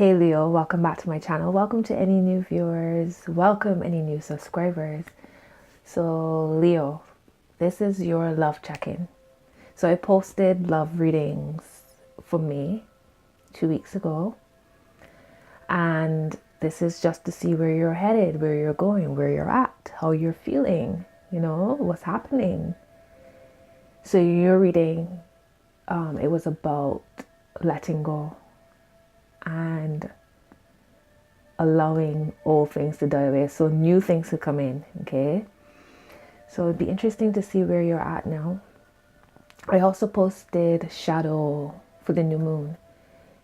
Hey Leo, welcome back to my channel. Welcome to any new viewers. Welcome any new subscribers. So Leo, this is your love check-in. So I posted love readings for me 2 weeks ago. And this is just to see where you're headed, where you're going, where you're at, how you're feeling, what's happening. So your reading, it was about letting go and allowing old things to die away so new things to come in. Okay, so it'd be interesting to see where you're at now. I also posted shadow for the new moon,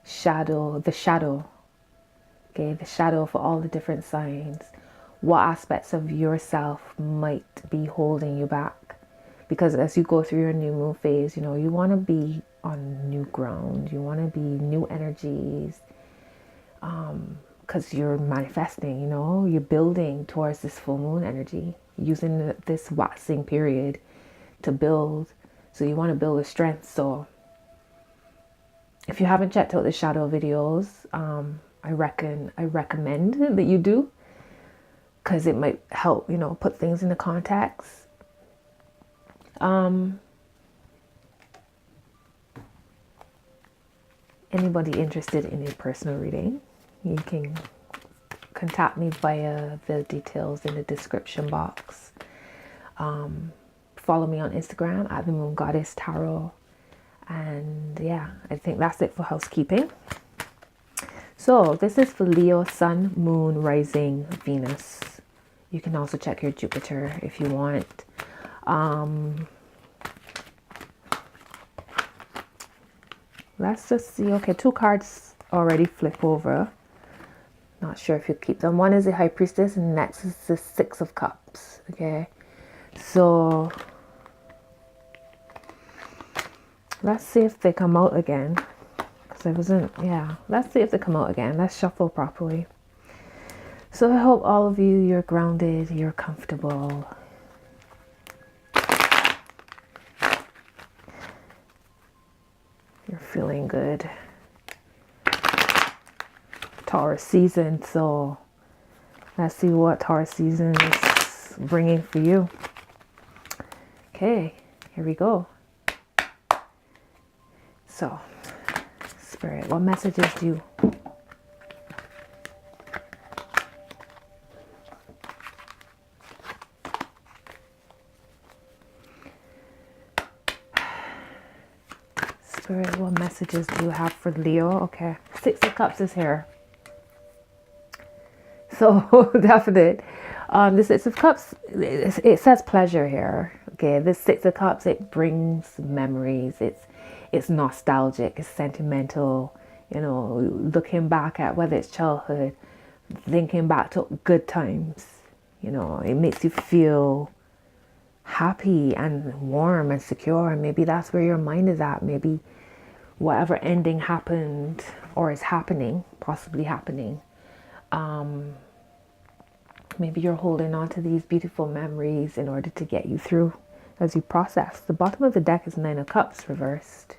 the shadow. Okay, the shadow for all the different signs. What aspects of yourself might be holding you back? Because as you go through your new moon phase, you want to be on new ground. You want to be new energies. Because you're manifesting, you're building towards this full moon energy, using this waxing period to build. So you want to build with strength. So if you haven't checked out the shadow videos, I recommend that you do, because it might help, put things into context. Anybody interested in a personal reading, you can contact me via the details in the description box. Follow me on Instagram at TheMoonGoddessSTAROT. And yeah, I think that's it for housekeeping. So this is for Leo, Sun, Moon, Rising, Venus. You can also check your Jupiter if you want. Let's just see. Okay, 2 cards already flip over. Not sure if you keep them. One is the High Priestess and next is the 6 of Cups. Okay, so let's see if they come out again. Because I wasn't, yeah. Let's see if they come out again. Let's shuffle properly. So I hope all of you, you're grounded, you're comfortable. You're feeling good. Taurus season, so let's see what Taurus season is bringing for you. Okay, here we go. So, Spirit, what messages do you Spirit, what messages do you have for Leo? Okay, 6 of Cups is here. So definite. The 6 of Cups, it says pleasure here. Okay, this 6 of Cups, it brings memories. It's nostalgic. It's sentimental. Looking back at whether it's childhood, thinking back to good times. It makes you feel happy and warm and secure. And maybe that's where your mind is at. Maybe whatever ending happened or is happening, possibly happening. Maybe you're holding on to these beautiful memories in order to get you through as you process. The bottom of the deck is 9 of Cups reversed.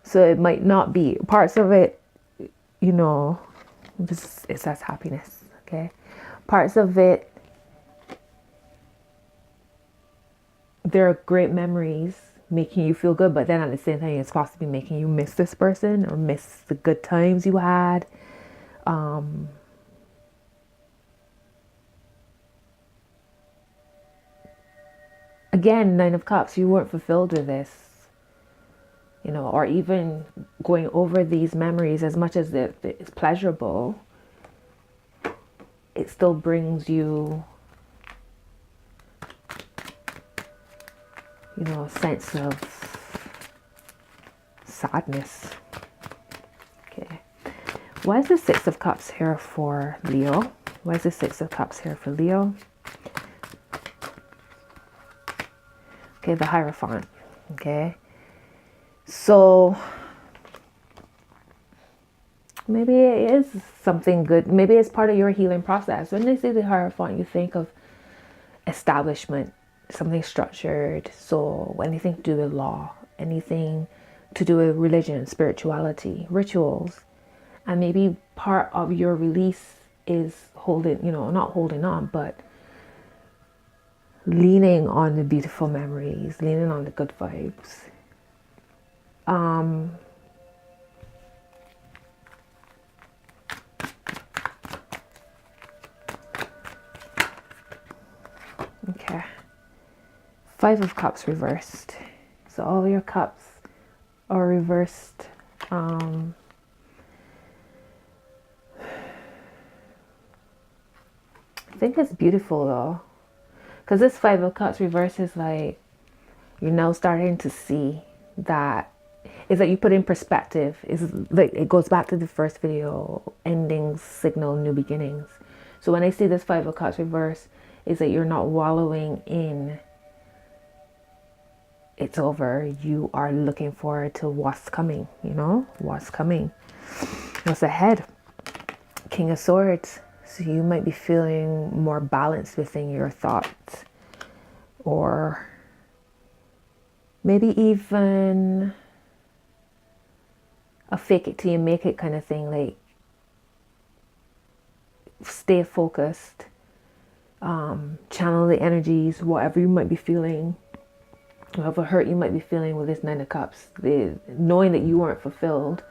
So it might not be parts of it, it says happiness. Okay. Parts of it, there are great memories making you feel good, but then at the same time, it's possibly making you miss this person or miss the good times you had. Again, 9 of Cups, you weren't fulfilled with this, or even going over these memories, as much as it's pleasurable, it still brings you, a sense of sadness. Okay. Why is the 6 of Cups here for Leo? Why is the 6 of Cups here for Leo? Okay, the Hierophant. Okay, so maybe it is something good. Maybe it's part of your healing process. When they say the Hierophant, you think of establishment, something structured. So anything to do with law, anything to do with religion, spirituality, rituals. And maybe part of your release is holding, not holding on, but leaning on the beautiful memories, leaning on the good vibes. Okay. 5 of Cups reversed. So all your cups are reversed. I think it's beautiful though, because this 5 of Cups reversed is like you're now starting to see that is that you put in perspective. Is like it goes back to the first video, endings signal new beginnings. So when I see this 5 of Cups reverse, is that you're not wallowing in it's over. You are looking forward to what's coming, what's coming, what's ahead. King of Swords. So you might be feeling more balanced within your thoughts, or maybe even a fake it till you make it kind of thing. Like stay focused, channel the energies, whatever you might be feeling, whatever hurt you might be feeling with this 9 of Cups, knowing that you weren't fulfilled,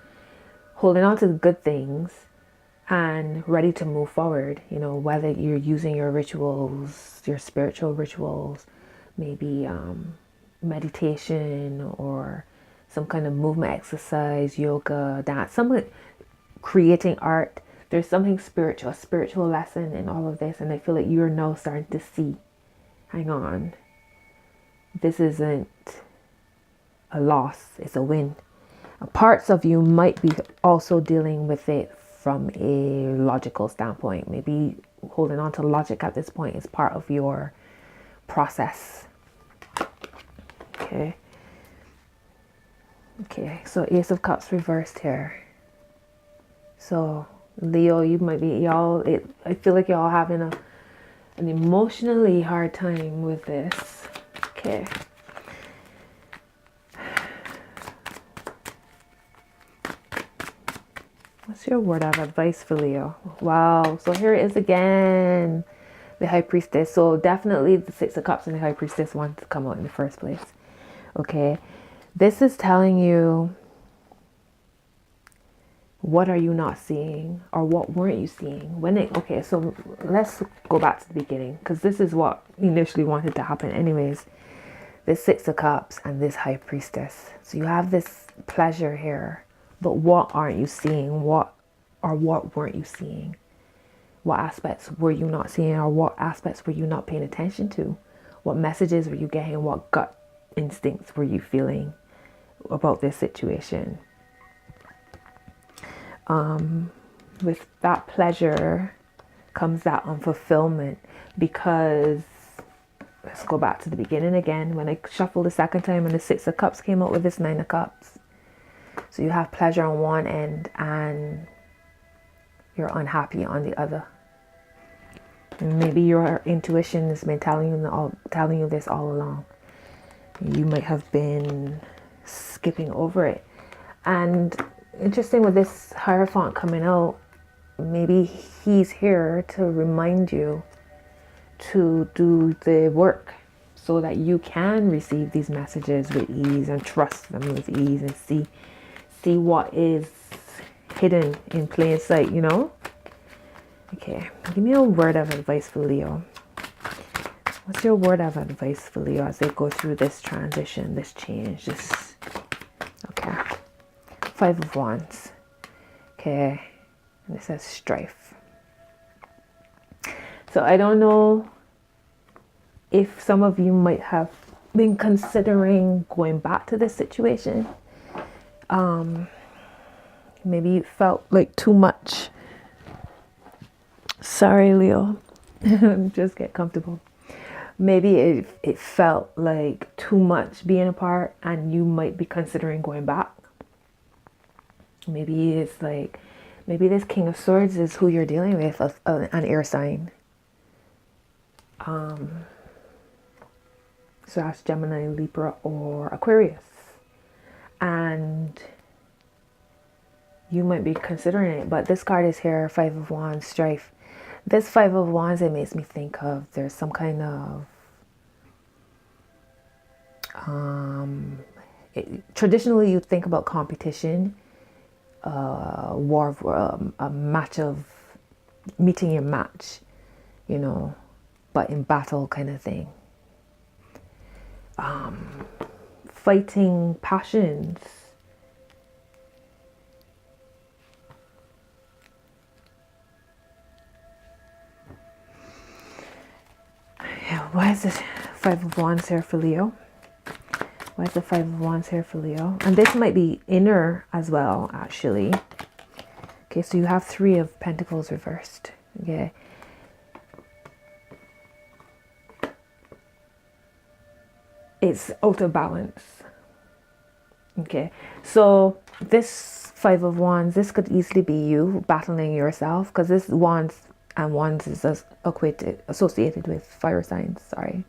holding on to the good things and ready to move forward. Whether you're using your rituals, your spiritual rituals, maybe meditation or some kind of movement exercise, yoga, dance, something, creating art. There's something spiritual, a spiritual lesson in all of this. And I feel like you're now starting to see, hang on, this isn't a loss, it's a win. Parts of you might be also dealing with it from a logical standpoint. Maybe holding on to logic at this point is part of your process. Okay. So Ace of Cups reversed here. So Leo, you might be I feel like y'all having an emotionally hard time with this. Okay. What's your word of advice for Leo? Wow. So here it is again. The High Priestess. So definitely the 6 of Cups and the High Priestess want to come out in the first place. Okay. This is telling you, what are you not seeing, or what weren't you seeing? Okay, so let's go back to the beginning, because this is what initially wanted to happen anyways. This 6 of Cups and this High Priestess. So you have this pleasure here, but what aren't you seeing? What weren't you seeing? What aspects were you not seeing, or what aspects were you not paying attention to? What messages were you getting? What gut instincts were you feeling about this situation? With that pleasure comes that unfulfillment, because let's go back to the beginning again. When I shuffled the second time and the 6 of Cups came out with this 9 of Cups. So you have pleasure on one end and you're unhappy on the other. And maybe your intuition has been telling you this all along. You might have been skipping over it. And interesting with this Hierophant coming out, maybe he's here to remind you to do the work so that you can receive these messages with ease and trust them with ease and see what is hidden in plain sight, Okay, give me a word of advice for Leo. What's your word of advice for Leo as they go through this transition, this change, this... Okay. 5 of Wands. Okay. And it says strife. So I don't know if some of you might have been considering going back to this situation. Maybe it felt like too much. Sorry, Leo. Just get comfortable. Maybe it felt like too much being apart and you might be considering going back. Maybe it's like, maybe this King of Swords is who you're dealing with, an air sign. So that's Gemini, Libra, or Aquarius. And you might be considering it. But this card is here, Five of Wands, strife. This Five of Wands, it makes me think of there's some kind of traditionally you think about competition, war, a match of meeting your match, you know, but in battle kind of thing. Fighting passions. Yeah, why is this Five of Wands here for Leo? Why is the Five of Wands here for Leo? And this might be inner as well, actually. Okay, so you have Three of Pentacles reversed. Okay. It's out of balance. Okay, so this Five of Wands, this could easily be you battling yourself, because this Wands and Wands is associated with fire signs, sorry.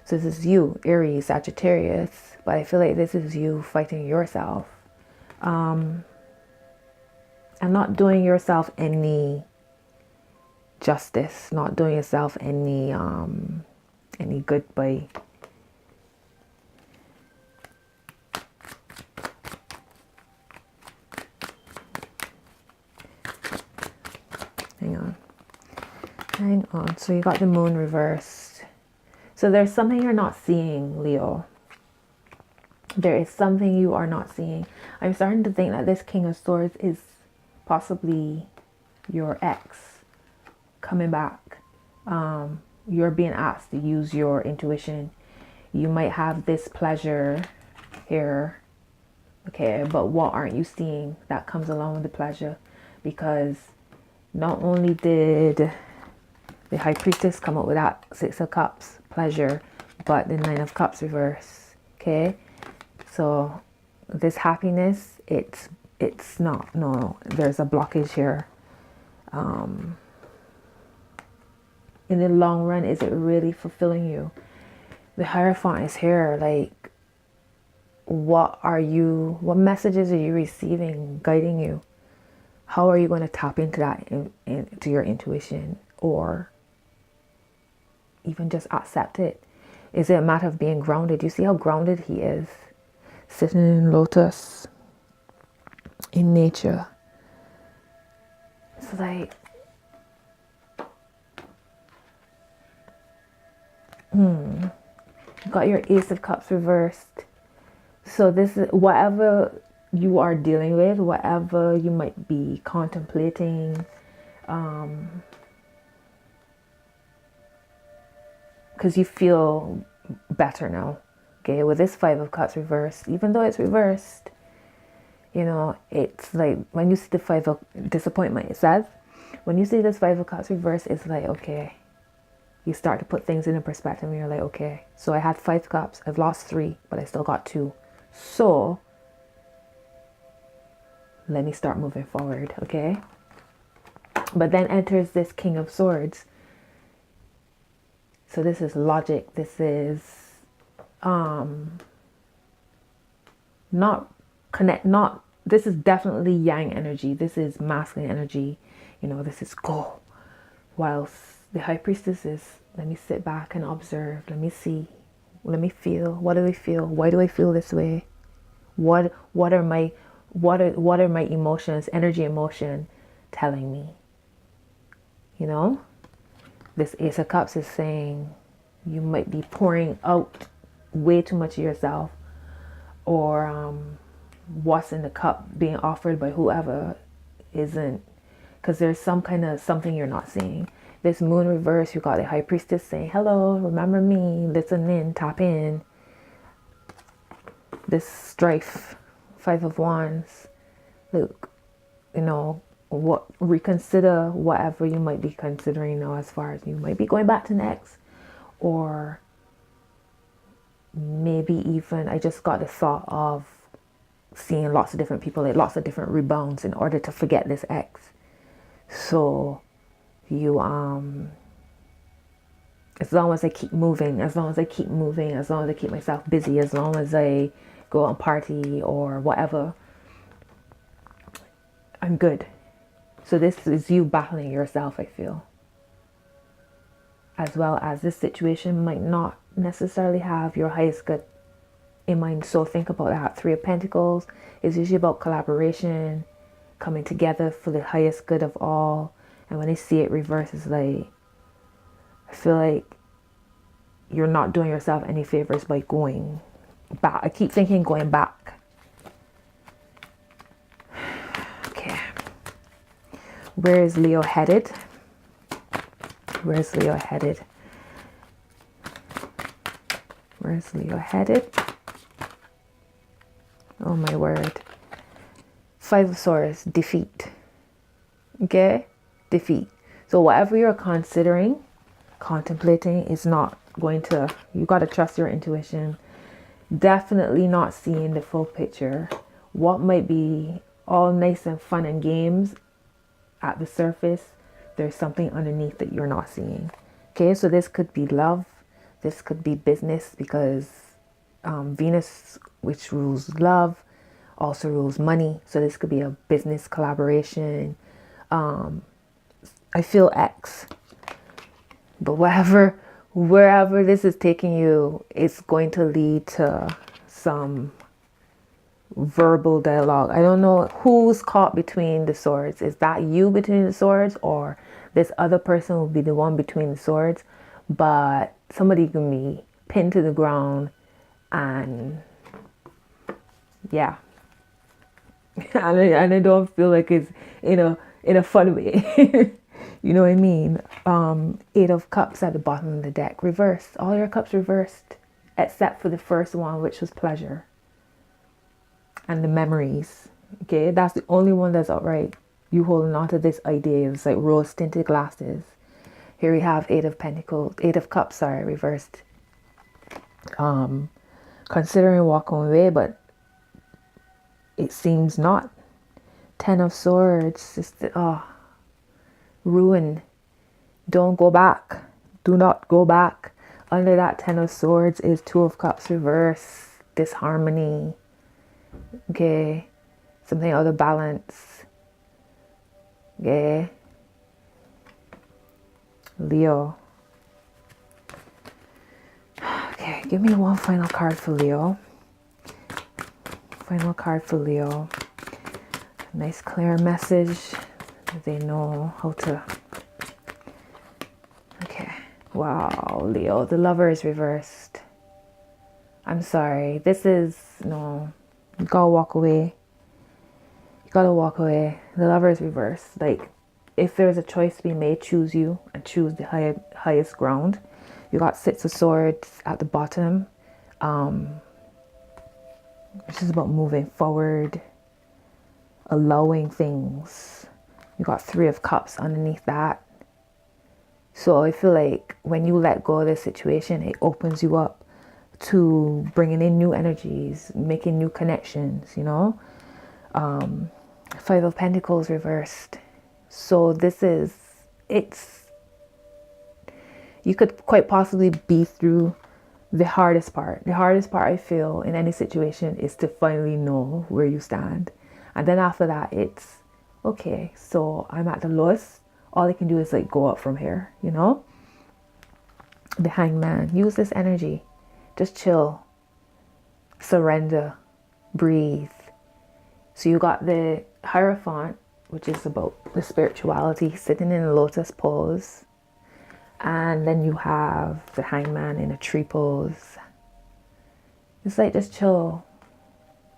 So this is you, Aries, Sagittarius, but I feel like this is you fighting yourself. And not doing yourself any justice, not doing yourself any good by hang on. So you got the Moon reversed. So there's something you're not seeing, Leo. There is something you are not seeing. I'm starting to think that this King of Swords is possibly your ex coming back. You're being asked to use your intuition. You might have this pleasure here. Okay, but what aren't you seeing that comes along with the pleasure? Because not only did the High Priestess come up with that Six of Cups pleasure, but the Nine of Cups reverse. Okay, so this happiness, it's not, no, there's a blockage here. In the long run, is it really fulfilling you? The Hierophant is here. Like, what messages are you receiving guiding you? How are you going to tap into that, into your intuition, or even just accept it? Is it a matter of being grounded? You see how grounded he is, sitting in lotus, in nature. It's like, you got your Ace of Cups reversed. So this is whatever you are dealing with, whatever you might be contemplating, because you feel better now. Okay, with this Five of Cups reversed, even though it's reversed, you know, it's like when you see the Five of Disappointment, it says, when you see this Five of Cups reversed, it's like, okay, you start to put things into perspective and you're like, okay, so I had 5 cups, I've lost 3, but I still got 2. So let me start moving forward, okay? But then enters this King of Swords. So this is logic. This is this is definitely yang energy. This is masculine energy. You know, this is go. Whilst the High Priestess is, let me sit back and observe. Let me see. Let me feel. What do I feel? Why do I feel this way? What are my emotions, energy, emotion telling me? You know, this Ace of Cups is saying you might be pouring out way too much of yourself, or what's in the cup being offered by whoever isn't, because there's some kind of something you're not seeing. This Moon reverse, you got the High Priestess saying, hello, remember me, listen in, tap in. This strife, Five of Wands, look, you know, reconsider whatever you might be considering now, as far as you might be going back to next, or maybe even, I just got the thought of seeing lots of different people, like lots of different rebounds in order to forget this ex. So you as long as I keep moving, as long as I keep myself busy, as long as I go on party or whatever, I'm good. So this is you battling yourself, I feel. As well as this situation might not necessarily have your highest good in mind. So think about that. Three of Pentacles is usually about collaboration, coming together for the highest good of all. And when I see it reverse, it's like, I feel like you're not doing yourself any favors by going back. I keep thinking going back. Okay. Where is Leo headed? Where's Leo headed? Where's Leo headed? Oh my word. Five of Swords, defeat. Okay? Defeat. So whatever you're considering, contemplating is not going to, you got to trust your intuition. Definitely not seeing the full picture. What might be all nice and fun and games at the surface, there's something underneath that you're not seeing. Okay, so this could be love. This could be business, because Venus, which rules love, also rules money. So this could be a business collaboration. I feel X. But wherever this is taking you, it's going to lead to some verbal dialogue. I don't know who's caught between the swords. Is that you between the swords, or this other person will be the one between the swords? But somebody can be pinned to the ground, and yeah. and I don't feel like it's in a fun way. You know what I mean? Eight of Cups at the bottom of the deck. Reversed. All your cups reversed. Except for the first one, which was pleasure. And the memories. Okay? That's the only one that's upright. You holding on to this idea. It's like rose tinted glasses. Here we have Eight of Pentacles. Eight of Cups, sorry, reversed. Considering walking away, but it seems not. Ten of Swords. Just, ruin. Don't go back. Do not go back. Under that Ten of Swords is Two of Cups reverse. Disharmony. Okay. Something out of balance. Okay. Leo. Okay, give me one final card for Leo. Final card for Leo. Nice clear message. They know how to. Okay. Wow, Leo. The Lover is reversed. I'm sorry. This is, no. You gotta walk away. You gotta walk away. The Lover is reversed. Like, if there's a choice to be made, choose you and choose the highest ground. You got Six of Swords at the bottom. This is about moving forward, allowing things. You got Three of Cups underneath that. So I feel like when you let go of this situation, it opens you up to bringing in new energies, making new connections, you know. Five of Pentacles reversed. So this is, you could quite possibly be through the hardest part. The hardest part, I feel, in any situation is to finally know where you stand. And then after that, it's, okay, so I'm at the lowest. All I can do is like go up from here, you know? The Hangman. Use this energy. Just chill. Surrender. Breathe. So you got the Hierophant, which is about the spirituality, sitting in a lotus pose. And then you have the Hangman in a tree pose. It's like just chill.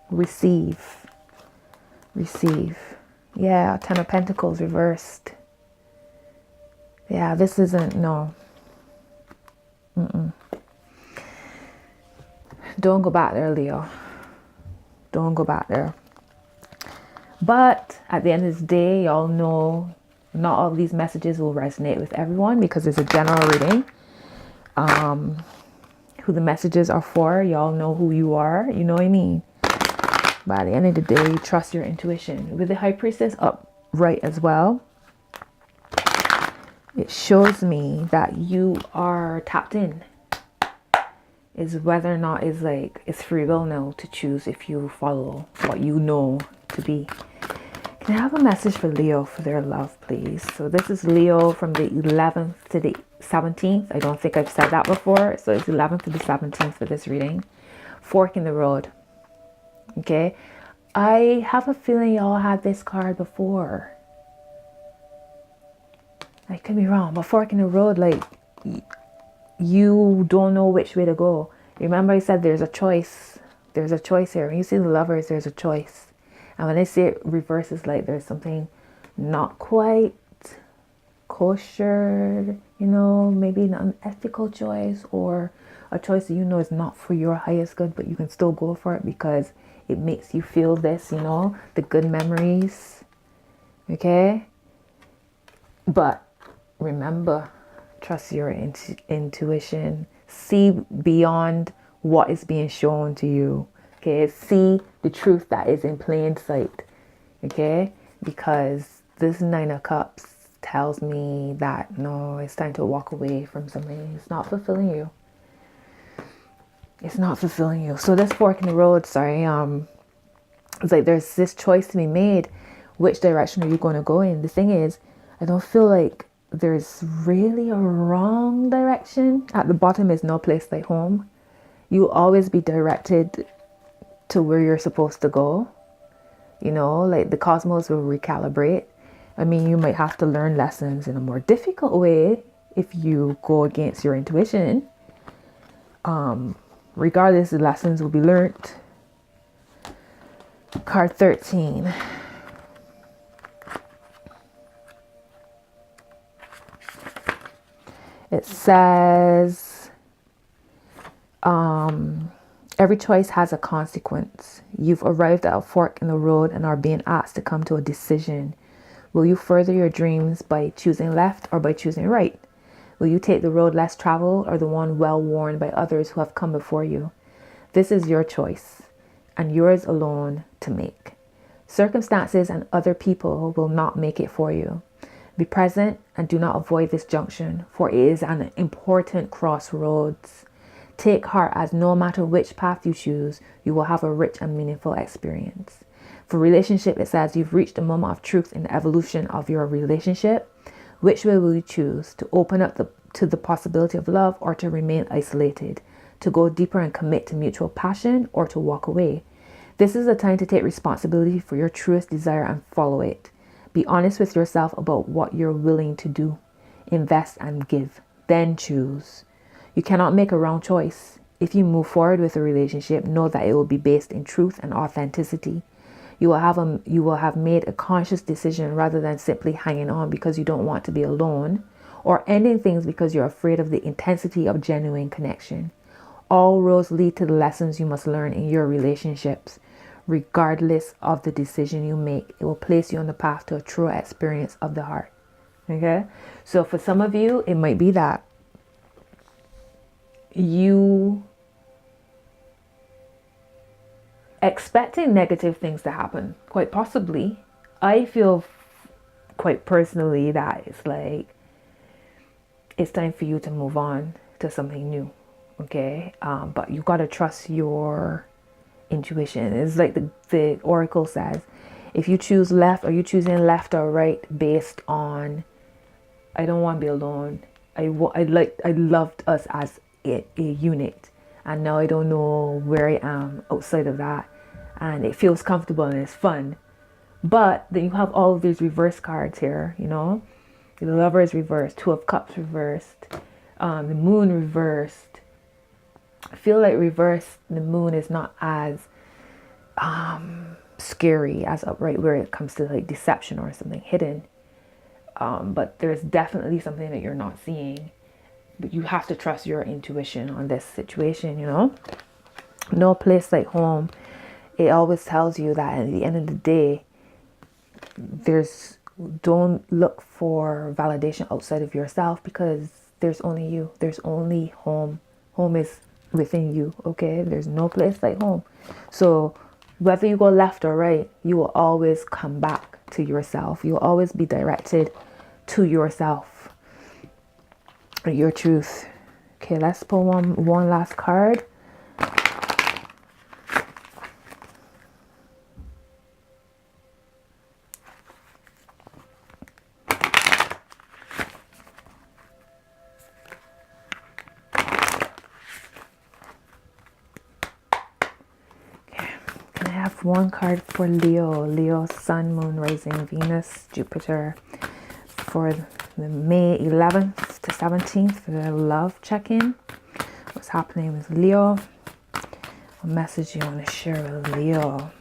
Receive. Receive. Yeah, Ten of Pentacles reversed. Yeah, this isn't, no. Don't go back there, Leo. Don't go back there. But at the end of the day, y'all know not all of these messages will resonate with everyone because it's a general reading. Who the messages are for, y'all know who you are. You know what I mean? But at the end of the day, trust your intuition. With the High Priestess upright as well, it shows me that you are tapped in. Is whether or not it's free will now to choose if you follow what you know to be. Can I have a message for Leo for their love, please? So this is Leo from the 11th to the 17th. I don't think I've said that before. So it's 11th to the 17th for this reading. Fork in the road. Okay. I have a feeling y'all had this card before. I could be wrong, but fork in the road, like you don't know which way to go. Remember I said there's a choice. There's a choice here. When you see the Lovers, there's a choice. And when I see it reverse, it's like there's something not quite kosher, you know, maybe an unethical choice, or a choice that you know is not for your highest good, but you can still go for it because it makes you feel this, you know, the good memories. Okay? But remember, trust your intuition. See beyond what is being shown to you. Okay, see the truth that is in plain sight. Okay, because this Nine of Cups tells me that no, it's time to walk away from something. It's not fulfilling you. It's not fulfilling you. So this fork in the road, sorry, it's like there's this choice to be made. Which direction are you going to go in? The thing is, I don't feel like there's really a wrong direction. At the bottom is no place like home. You'll always be directed to where you're supposed to go. You know, like the cosmos will recalibrate. I mean, you might have to learn lessons in a more difficult way if you go against your intuition. Regardless, the lessons will be learned. Card 13. It says, every choice has a consequence. You've arrived at a fork in the road and are being asked to come to a decision. Will you further your dreams by choosing left or by choosing right? Will you take the road less traveled or the one well worn by others who have come before you? This is your choice and yours alone to make. Circumstances and other people will not make it for you. Be present and do not avoid this junction, for it is an important crossroads. Take heart, as no matter which path you choose, you will have a rich and meaningful experience. For relationship, it says you've reached a moment of truth in the evolution of your relationship. Which way will you choose? To open up to the possibility of love, or to remain isolated? To go deeper and commit to mutual passion, or to walk away? This is a time to take responsibility for your truest desire and follow it. Be honest with yourself about what you're willing to do. Invest and give. Then choose. You cannot make a wrong choice. If you move forward with a relationship, know that it will be based in truth and authenticity. You will have made a conscious decision rather than simply hanging on because you don't want to be alone, or ending things because you're afraid of the intensity of genuine connection. All roads lead to the lessons you must learn in your relationships. Regardless of the decision you make, it will place you on the path to a true experience of the heart. Okay? So for some of you, it might be that you expecting negative things to happen. Quite possibly. I feel quite personally that it's like it's time for you to move on to something new. Okay? But you got to trust your intuition. It's like the oracle says, if you choose left, are you choosing left or right based on I don't want to be alone, I loved us as a unit, and now I don't know where I am outside of that, and it feels comfortable and it's fun. But then you have all of these reverse cards here, you know, the Lovers reversed, Two of Cups reversed, the Moon reversed. I feel like reverse, the Moon is not as scary as upright, where it comes to like deception or something hidden. But there's definitely something that you're not seeing. But you have to trust your intuition on this situation, you know. No place like home. It always tells you that at the end of the day, don't look for validation outside of yourself, because there's only you. There's only home. Home is within you, okay? There's no place like home. So whether you go left or right, you will always come back to yourself. You'll always be directed to yourself, your truth. Okay, let's pull one last card. have one card for Leo. Leo, Sun, Moon, Rising, Venus, Jupiter. For the May 11th to 17th for the love check-in. What's happening with Leo? What message you want to share with Leo?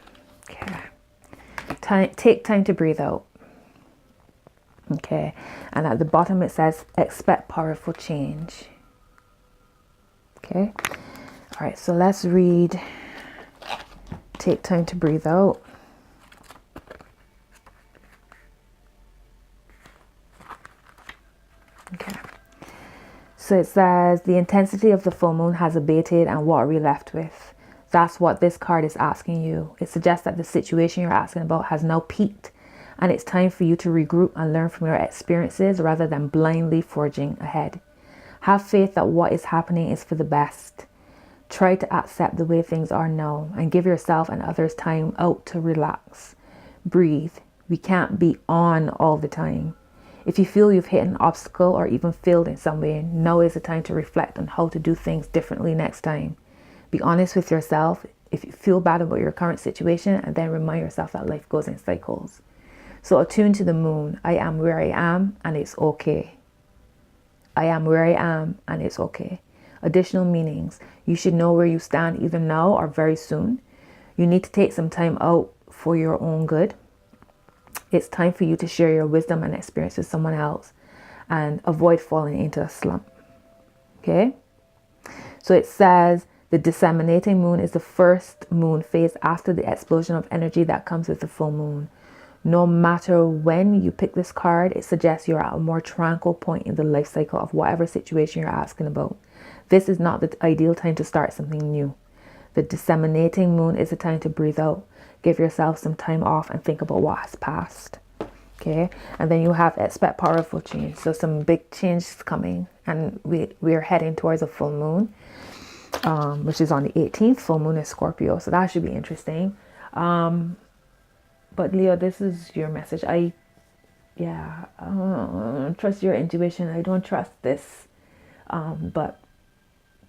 Okay. Take time to breathe out. Okay. And at the bottom it says, expect powerful change. Okay. All right. So let's read. Take time to breathe out. Okay. So it says the intensity of the full moon has abated, and what are we left with? That's what this card is asking you. It suggests that the situation you're asking about has now peaked, and it's time for you to regroup and learn from your experiences rather than blindly forging ahead. Have faith that what is happening is for the best. Try to accept the way things are now and give yourself and others time out to relax. Breathe. We can't be on all the time. If you feel you've hit an obstacle or even failed in some way, now is the time to reflect on how to do things differently next time. Be honest with yourself if you feel bad about your current situation, and then remind yourself that life goes in cycles. So attune to the moon. I am where I am and it's okay. I am where I am and it's okay. Additional meanings. You should know where you stand either now or very soon. You need to take some time out for your own good. It's time for you to share your wisdom and experience with someone else and avoid falling into a slump. Okay? So it says the disseminating moon is the first moon phase after the explosion of energy that comes with the full moon. No matter when you pick this card, it suggests you're at a more tranquil point in the life cycle of whatever situation you're asking about. This is not the ideal time to start something new. The disseminating moon is a time to breathe out. Give yourself some time off and think about what has passed. Okay, and then you have expect powerful change. So some big change is coming, and we're heading towards a full moon, which is on the 18th. Full moon is Scorpio, so that should be interesting. But Leo, this is your message. I trust your intuition. I don't trust this, but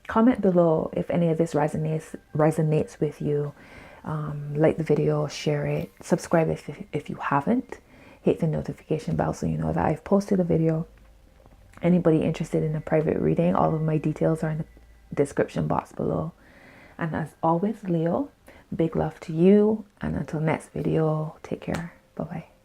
comment below if any of this resonates with you. Like the video, share it, subscribe if you haven't, hit the notification bell so you know that I've posted a video. Anybody interested in a private reading, all of my details are in the description box below. And as always, Leo, big love to you, and until next video, take care. Bye bye.